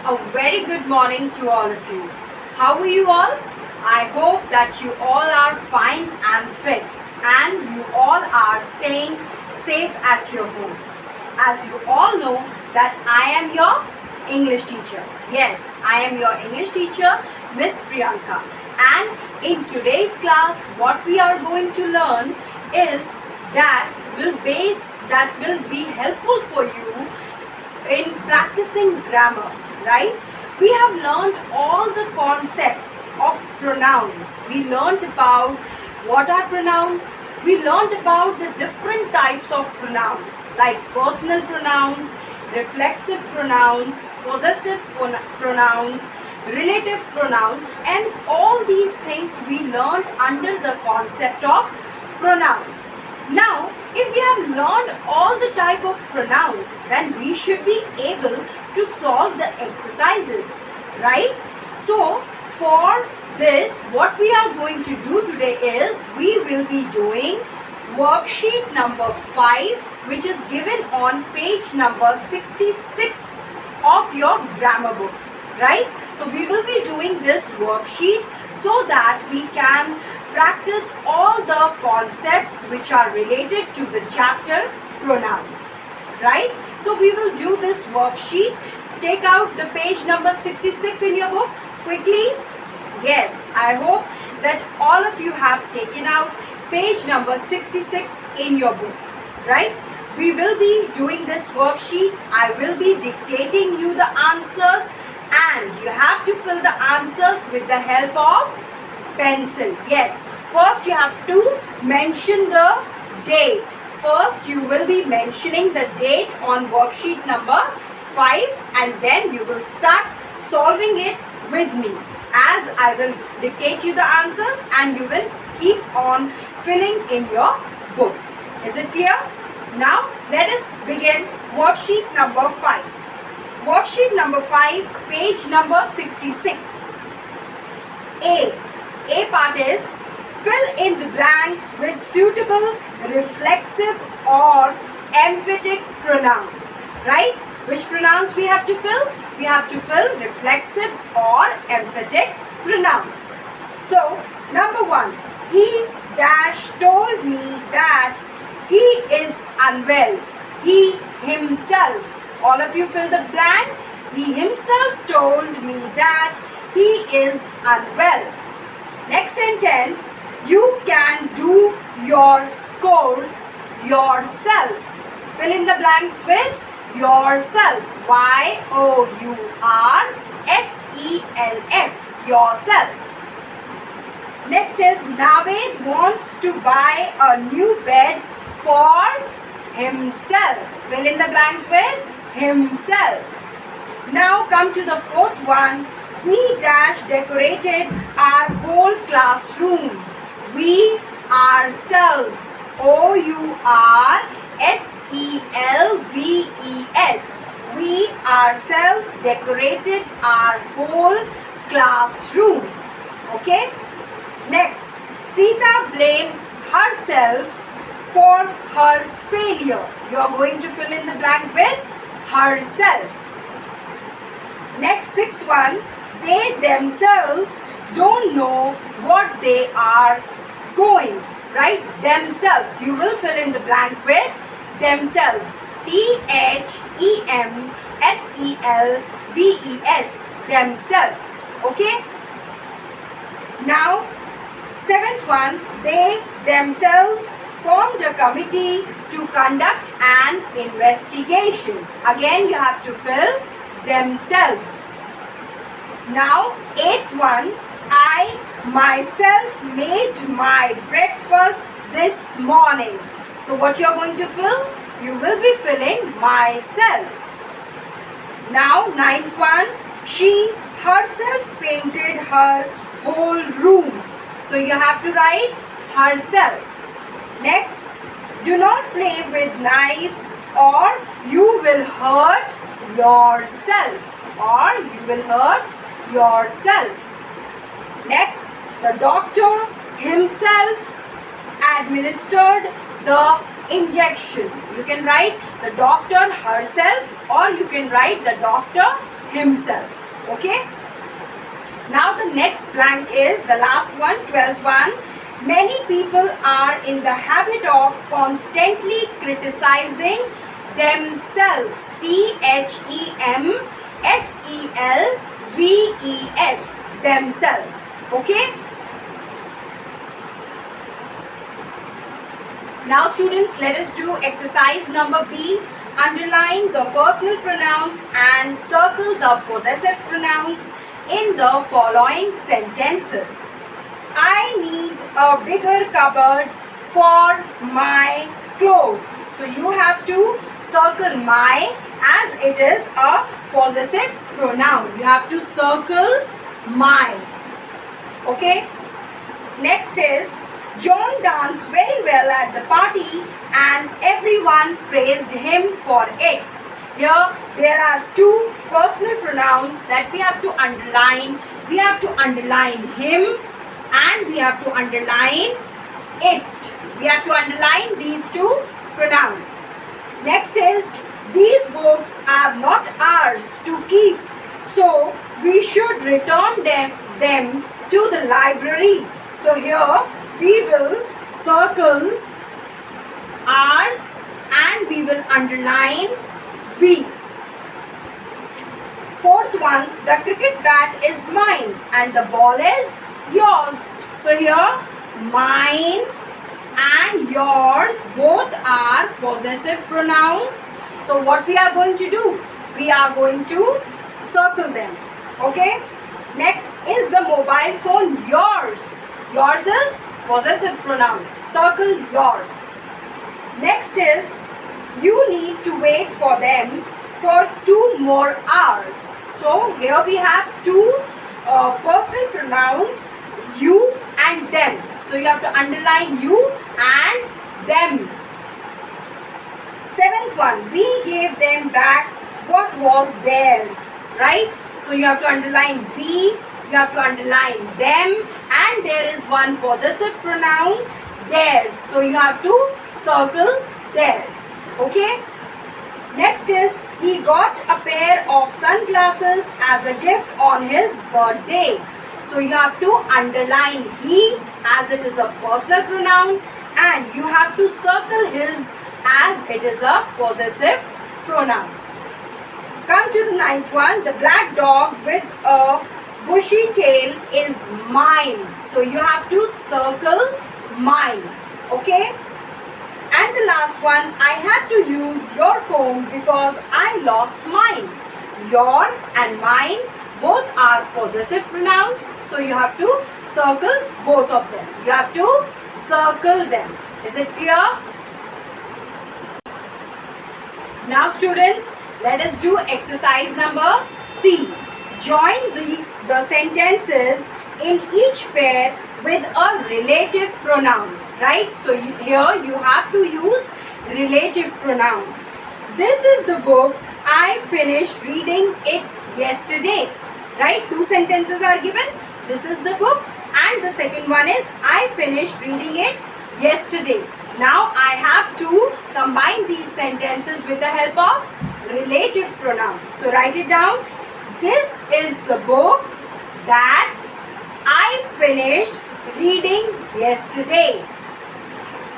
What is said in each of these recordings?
A very good morning to all of you. How are you all? I hope that you all are fine and fit and you all are staying safe at your home. As you all know that I am your English teacher. Yes, I am your English teacher, Miss Priyanka. And in today's class, what we are going to learn is that will be helpful for you in practicing grammar, right? We have learned all the concepts of pronouns. We learned about what are pronouns. We learned about the different types of pronouns like personal pronouns, reflexive pronouns, possessive pronouns, relative pronouns, and all these things we learned under the concept of pronouns. Now, if we have learned all the type of pronouns, then we should be able to solve the exercises, right? So, for this, what we are going to do today is we will be doing worksheet number 5, which is given on page number 66 of your grammar book, right? So, we will be doing this worksheet so that we can practice all the concepts which are related to the chapter pronouns, right? So we will do this worksheet. Take out the page number 66 in your book quickly. Yes, I hope that all of you have taken out page number 66 in your book, right? We will be doing this worksheet. I will be dictating you the answers and you have to fill the answers with the help of pencil. Yes, first you have to mention the date. First you will be mentioning the date on worksheet number 5 and then you will start solving it with me as I will dictate you the answers and you will keep on filling in your book. Is it clear? Now let us begin worksheet number 5. Worksheet number 5, page number 66. A part is fill in the blanks with suitable reflexive or emphatic pronouns, right? Which pronouns we have to fill? We have to fill reflexive or emphatic pronouns. So, number 1, he dash told me that he is unwell. He himself. All of you fill the blank. He himself told me that he is unwell. Next sentence, you can do your course yourself. Fill in the blanks with yourself. yourself. Yourself. Next is Naved wants to buy a new bed for himself. Fill in the blanks with himself. Now come to the fourth one. We dash decorated our whole classroom. We ourselves. OURSELVES. We ourselves decorated our whole classroom. Okay. Next, Sita blames herself for her failure. You are going to fill in the blank with herself. Next, sixth one. They themselves don't know what they are going, right? Themselves. You will fill in the blank with themselves. THEMSELVES. Themselves. Okay? Now, seventh one. They themselves formed a committee to conduct an investigation. Again, you have to fill themselves. Now, eighth one, I myself made my breakfast this morning. So, what you are going to fill? You will be filling myself. Now, ninth one, she herself painted her whole room. So, you have to write herself. Next, do not play with knives or you will hurt yourself. Next, the doctor himself administered the injection. You can write the doctor herself, or you can write the doctor himself. Okay. Now the next blank is the last one, 12th one. Many people are in the habit of constantly criticizing themselves. THEMSELVES. Themselves. Okay. Now students, let us do exercise number B. Underline the personal pronouns and circle the possessive pronouns in the following sentences. I need a bigger cupboard for my clothes. So you have to circle my, as it is a possessive pronoun. You have to circle my. Okay. Next is, John danced very well at the party and everyone praised him for it. Here there are two personal pronouns that we have to underline. We have to underline him and we have to underline it. We have to underline these two pronouns. Next is, these books are not ours to keep, so we should return them to the library. So here we will circle ours and we will underline we. Fourth one, the cricket bat is mine and the ball is yours. So here mine and yours both are possessive pronouns. So what we are going to do? We are going to circle them. Okay. Next is the mobile phone yours. Yours is possessive pronoun. Circle yours. Next is, you need to wait for them for 2 more hours. So here we have two personal pronouns, you and them. So you have to underline you and them. 7th one, we gave them back what was theirs. Right? So you have to underline we, you have to underline them, and there is one possessive pronoun, theirs. So you have to circle theirs. Okay. Next is, he got a pair of sunglasses as a gift on his birthday. So you have to underline he as it is a personal pronoun, and you have to circle his as it is a possessive pronoun. Come to the 9th one. The black dog with a bushy tail is mine. So you have to circle mine. Okay. And the last one, I had to use your comb because I lost mine. Your and mine both are possessive pronouns. So you have to circle both of them. You have to circle them. Is it clear? Now students, let us do exercise number C. Join the sentences in each pair with a relative pronoun. Right? So here you have to use relative pronoun. This is the book. I finished reading it yesterday. Right? 2 sentences are given. This is the book, and the second one is I finished reading it yesterday. Now I have to combine these sentences with the help of relative pronoun. So write it down. This is the book that I finished reading yesterday.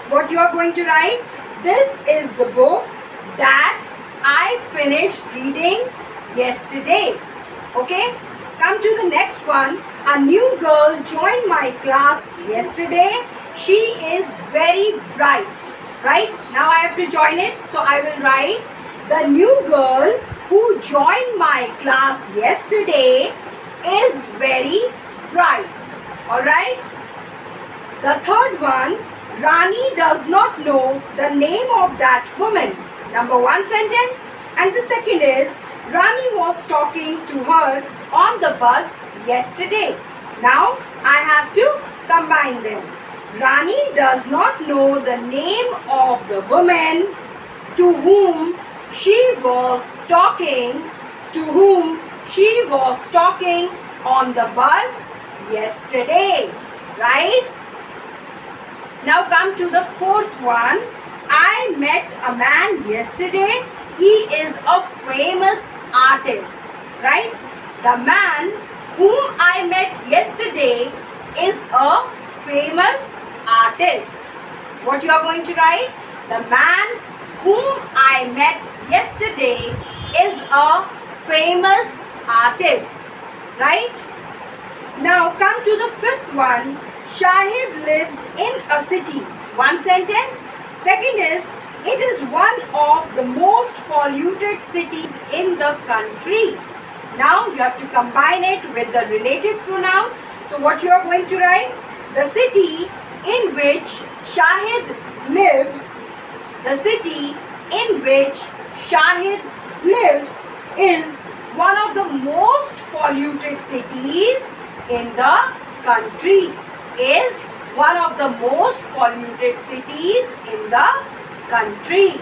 What you are going to write? This is the book that I finished reading yesterday. Okay. Come to the next one. A new girl joined my class yesterday. She is very bright. Right? Now I have to join it. So I will write, the new girl who joined my class yesterday is very bright. Alright? The third one, Rani does not know the name of that woman. Number 1 sentence. And the second is, Rani was talking to her on the bus yesterday. Now I have to combine them. Rani does not know the name of the woman to whom she was talking, on the bus yesterday. Right? Now come to the fourth one. I met a man yesterday. He is a famous artist, right? The man whom I met yesterday is a famous artist. What you are going to write? The man whom I met yesterday is a famous artist, right? Now come to the fifth one. Shahid lives in a city. One sentence. Second is, it is one of the most polluted cities in the country. Now you have to combine it with the relative pronoun. So what you are going to write? The city in which Shahid lives, the city in which Shahid lives is one of the most polluted cities in the country. Is one of the most polluted cities in the country.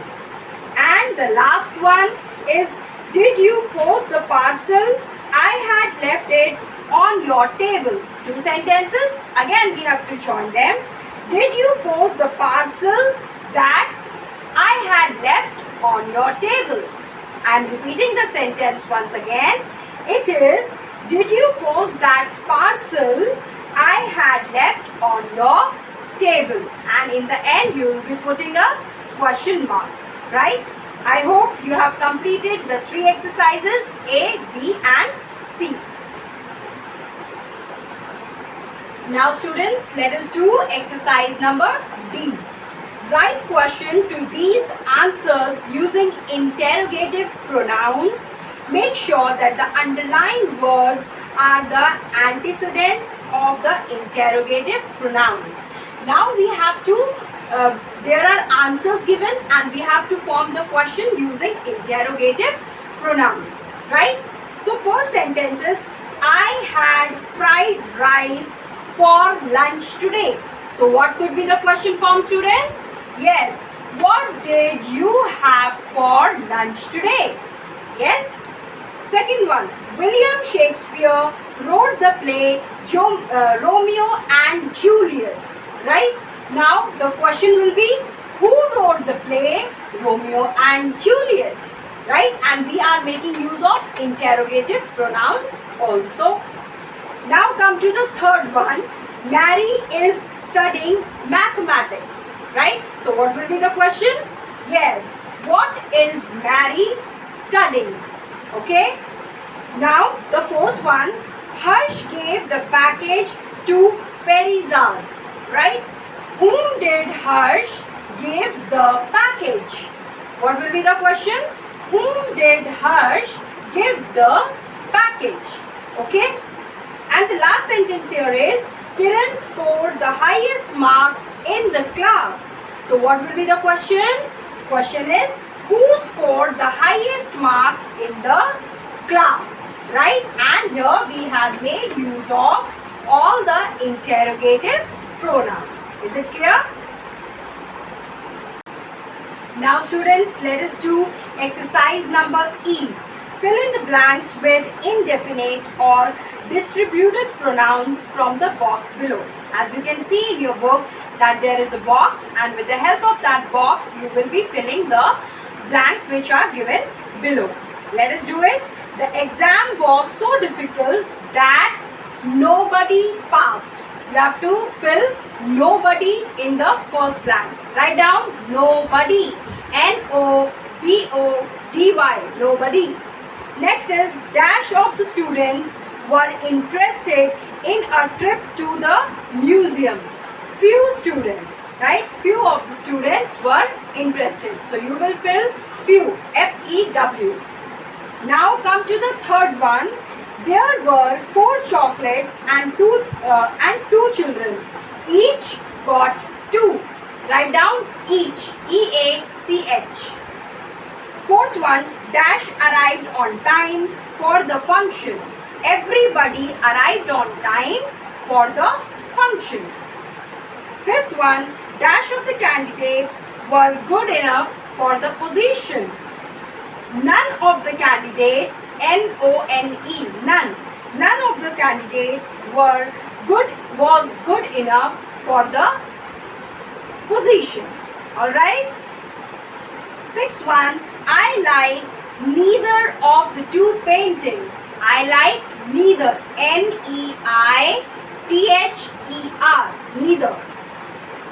And the last one is, did you post the parcel? I had left it on your table. Two sentences. Again we have to join them. Did you post the parcel that I had left on your table? I am repeating the sentence once again. It is, did you post that parcel I had left on your table? And in the end you will be putting a question mark, right? I hope you have completed the three exercises A, B and C. Now students, let us do exercise number D. Write question to these answers using interrogative pronouns. Make sure that the underlined words are the antecedents of the interrogative pronouns. Now we have to, there are answers given and we have to form the question using interrogative pronouns, right? So first sentence is, I had fried rice for lunch today. So what could be the question form, students? Yes, what did you have for lunch today? Yes. Second one, William Shakespeare wrote the play Romeo and Juliet, right? Now the question will be, who wrote the play Romeo and Juliet, right? And we are making use of interrogative pronouns also. Now come to the third one. Mary is studying mathematics, right? So what will be the question? Yes, what is Mary studying? Okay. Now the fourth one. Harsh gave the package to Perizad, right? Whom did Harsh give the package? What will be the question? Whom did Harsh give the package? Okay. And the last sentence here is, Kiran scored the highest marks in the class. So what will be the question? Question is, who scored the highest marks in the class, right? And here we have made use of all the interrogative pronouns. Is it clear? Now students, let us do exercise number E. Fill in the blanks with indefinite or distributive pronouns from the box below. As you can see in your book that there is a box, and with the help of that box you will be filling the blanks which are given below. Let us do it. The exam was so difficult that nobody passed. You have to fill nobody in the first blank. Write down nobody. N-O-B-O-D-Y. Nobody. Next is, dash of the students were interested in a trip to the museum. Few students, right? Few of the students were interested. So you will fill few. F-E-W. Now come to the third one. There were 4 chocolates and two children. Each got 2. Write down each. E-A-C-H. Fourth one, dash arrived on time for the function. Everybody arrived on time for the function. Fifth one, dash of the candidates were good enough for the position. None of the candidates, N-O-N-E, none of the candidates was good enough for the position. Alright? Sixth one, I like neither of the two paintings. I like neither. N-E-I-T-H-E-R. Neither.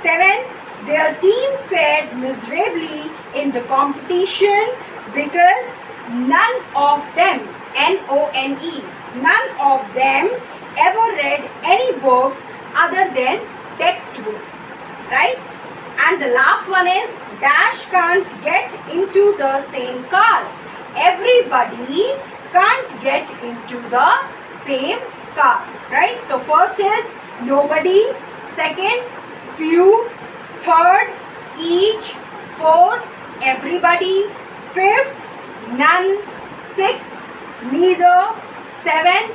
7. Their team fared miserably in the competition because none of them, N-O-N-E, none of them ever read any books other than textbooks, right? And the last one is dash can't get into the same car. Everybody can't get into the same car, right? So first is nobody, second few, third each, fourth everybody, fifth none, sixth neither, seventh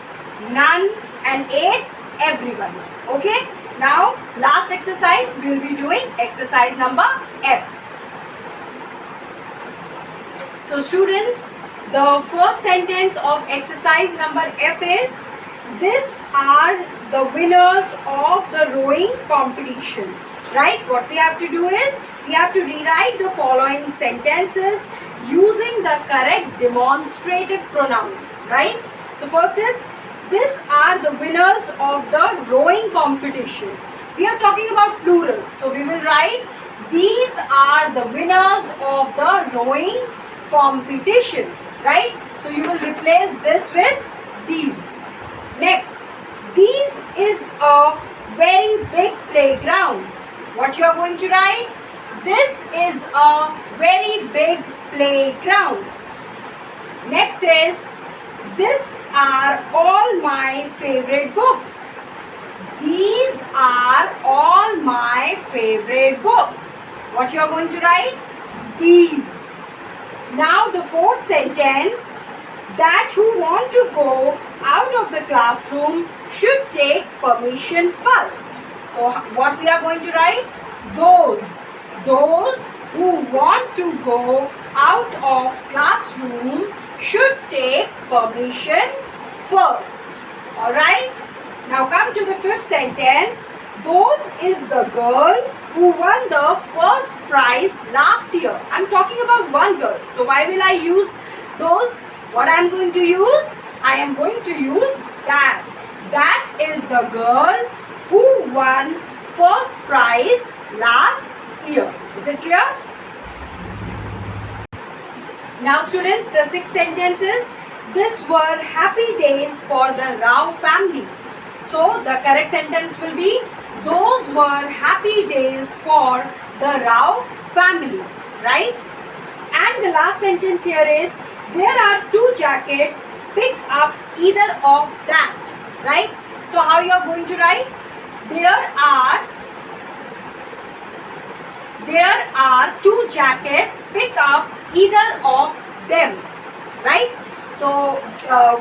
none, and eighth everybody. Okay, now last exercise we will be doing exercise number F. So students, the first sentence of exercise number F is, these are the winners of the rowing competition, right? What we have to do is, we have to rewrite the following sentences using the correct demonstrative pronoun, right? So first is, these are the winners of the rowing competition. We are talking about plural, so we will write, these are the winners of the rowing competition, right? So you will replace this with these. Next, this is a very big playground. What you are going to write? This is a very big playground. Next is, these are all my favorite books. These are all my favorite books. What you are going to write? These. Now the fourth sentence, that who want to go out of the classroom should take permission first. So what we are going to write? Those who want to go out of classroom should take permission first. Alright? Now come to the fifth sentence. Those is the girl who won the first prize last year. I'm talking about one girl. So why will I use those? What I am going to use? I am going to use that. That is the girl who won first prize last year. Is it clear? Now students, the sixth sentence is, these were happy days for the Rao family. So the correct sentence will be, those were happy days for the Rao family, right? And the last sentence here is, there are two jackets, pick up either of that, right? So how you are going to write? There are two jackets, pick up either of them, right? So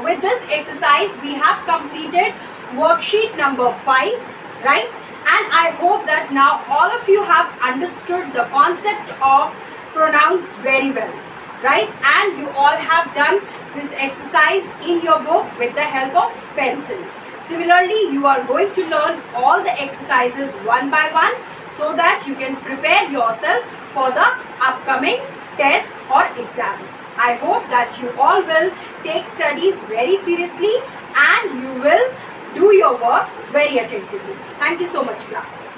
with this exercise we have completed worksheet number 5, right? And I hope that now all of you have understood the concept of pronouns very well, right? And you all have done this exercise in your book with the help of pencil. Similarly, you are going to learn all the exercises one by one so that you can prepare yourself for the upcoming tests or exams. I hope that you all will take studies very seriously and you will do your work very attentively. Thank you so much, class.